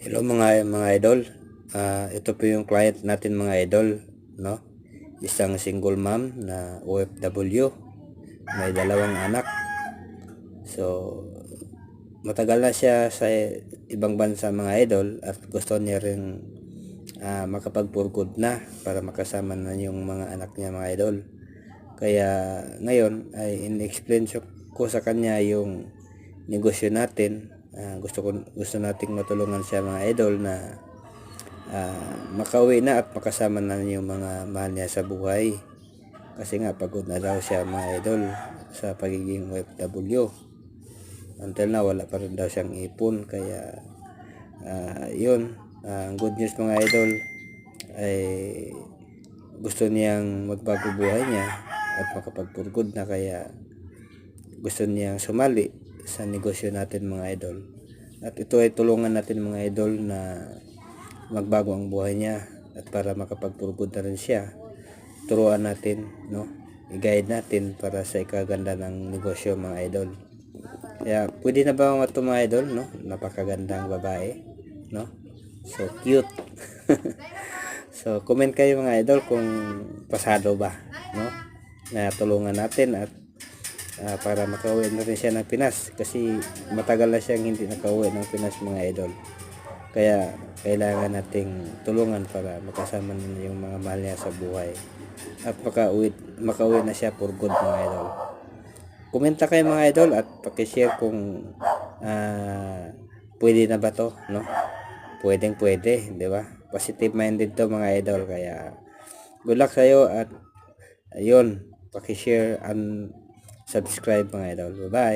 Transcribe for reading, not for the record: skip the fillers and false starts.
Hello mga idol. Ito po yung client natin mga idol, no? Isang single mom na OFW, may dalawang anak. So matagal na siya sa ibang bansa mga idol at gusto niya rin makapag-for-good na para makasama na yung mga anak niya mga idol. Kaya ngayon ay in-explain ko sa kanya yung negosyo natin. Gusto nating matulungan siya mga idol na makauwi na at makasama na yung mga mahal niya sa buhay, kasi nga pagod na daw siya mga idol sa pagiging OFW. Until na wala pa rin daw siyang ipon. Kaya yun, ang good news mga idol ay gusto niyang magbago buhay niya at makapag-for-good na. Kaya gusto niyang sumali sa negosyo natin mga idol, at ito ay tulungan natin mga idol na magbago ang buhay niya, at para makapag-for-good na rin siya, turuan natin, no, i-guide natin para sa ikaganda ng negosyo mga idol. Kaya pwede na ba ito mga idol, no? Napakagandang babae, no? So cute. So comment kayo mga idol kung pasado ba, no, na tulungan natin at para makauwi na rin siya ng Pinas, kasi matagal na siyang hindi nakauwi ng Pinas mga idol. Kaya kailangan nating tulungan para makasama na yung mga mahal niya sa buhay at makauwi na siya for good mga idol. Komenta kayo mga idol at paki-share kung pwede na ba to, no? Pwede, di ba? Positive minded to mga idol. Kaya good luck sa iyo, at ayun, paki-share and subscribe mga idol. Bye bye.